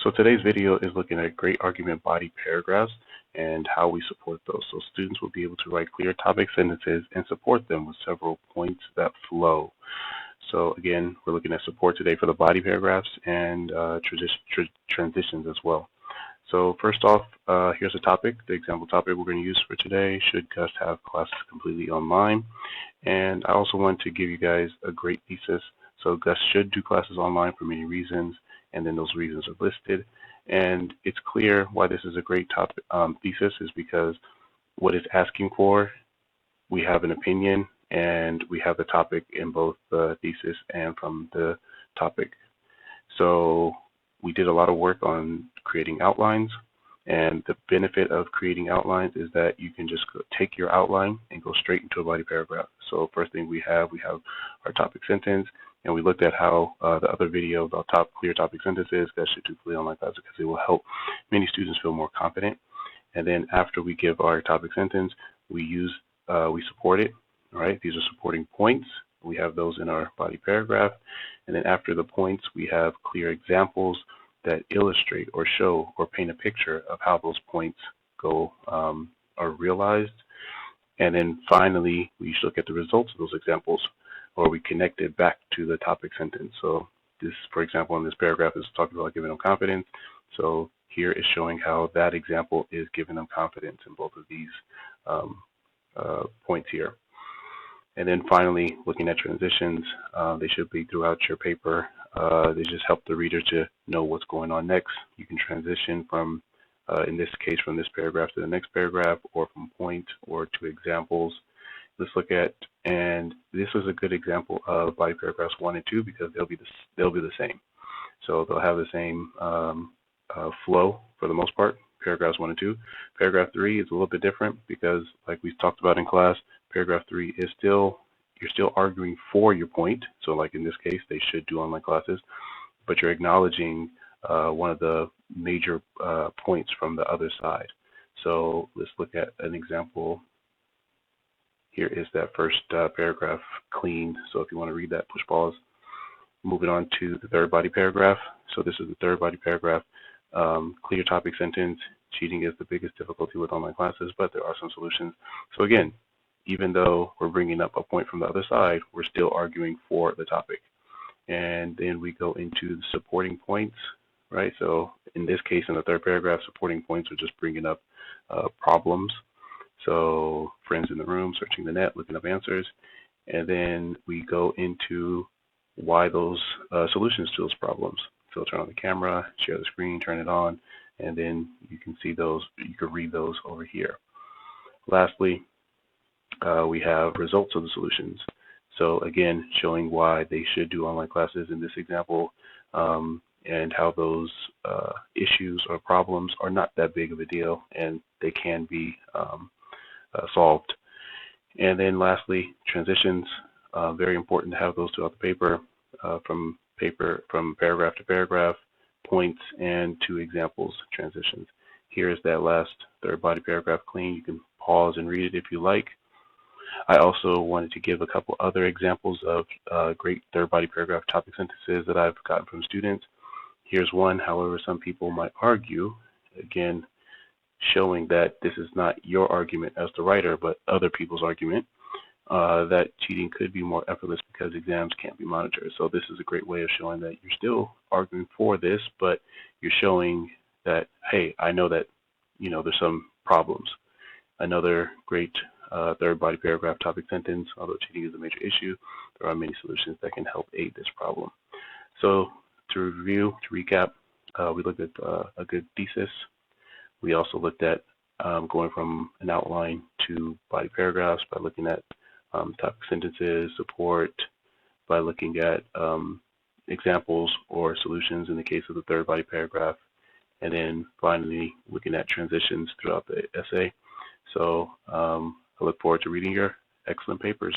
So today's video is looking at great argument body paragraphs and how we support those. So students will be able to write clear topic sentences and support them with several points that flow. So again, we're looking at support today for the body paragraphs and transitions as well. So first off, here's a topic. The example topic we're going to use for today: should Gus have classes completely online? And I also want to give you guys a great thesis. So Gus should do classes online for many reasons, and then those reasons are listed. And it's clear why this is a great topic thesis is because what it's asking for, we have an opinion, and we have the topic in both the thesis and from the topic. So we did a lot of work on creating outlines, and the benefit of creating outlines is that you can just take your outline and go straight into a body paragraph. So first thing we have our topic sentence, and we looked at how the other video about clear topic sentences that should do fully online classes because it will help many students feel more confident. And then after we give our topic sentence, we support it. All right, these are supporting points. We have those in our body paragraph. And then after the points, we have clear examples that illustrate or show or paint a picture of how those points are realized. And then finally, we look at the results of those examples, or we connect it back to the topic sentence. So this, for example, in this paragraph is talking about giving them confidence. So here is showing how that example is giving them confidence in both of these points here. And then finally, looking at transitions, they should be throughout your paper. They just help the reader to know what's going on next. You can transition from, in this case, from this paragraph to the next paragraph, or from point or to examples. Let's look at, and this is a good example of body paragraphs 1 and 2 because they'll be the same. So they'll have the same flow for the most part. Paragraphs 1 and 2. Paragraph 3 is a little bit different because, like we talked about in class, paragraph 3 is you're still arguing for your point. So like in this case, they should do online classes, but you're acknowledging one of the major points from the other side. So let's look at an example. Here is that first paragraph clean. So if you want to read that, push pause. Moving on to the third body paragraph. So this is the third body paragraph. Clear topic sentence: cheating is the biggest difficulty with online classes, but there are some solutions. So again, even though we're bringing up a point from the other side, we're still arguing for the topic. And then we go into the supporting points, right? So in this case, in the third paragraph, supporting points are just bringing up problems. So friends in the room, searching the net, looking up answers. And then we go into why those solutions to those problems. So turn on the camera, share the screen, turn it on, and then you can see those, you can read those over here. Lastly, we have results of the solutions. So again, showing why they should do online classes in this example, and how those issues or problems are not that big of a deal and they can be solved. And then lastly, transitions. Very important to have those throughout the paper, from paragraph to paragraph, points, and to examples, transitions. Here is that last third body paragraph clean. You can pause and read it if you like. I also wanted to give a couple other examples of great third body paragraph topic sentences that I've gotten from students. Here's one: however, some people might argue, again, showing that this is not your argument as the writer, but other people's argument, that cheating could be more effortless because exams can't be monitored. So this is a great way of showing that you're still arguing for this, but you're showing that, hey, I know that, there's some problems. Another great third body paragraph topic sentence: although cheating is a major issue, there are many solutions that can help aid this problem. So to review, to recap, we looked at a good thesis. We also looked at going from an outline to body paragraphs by looking at topic sentences, support, by looking at examples or solutions in the case of the third body paragraph, and then finally looking at transitions throughout the essay. So I look forward to reading your excellent papers.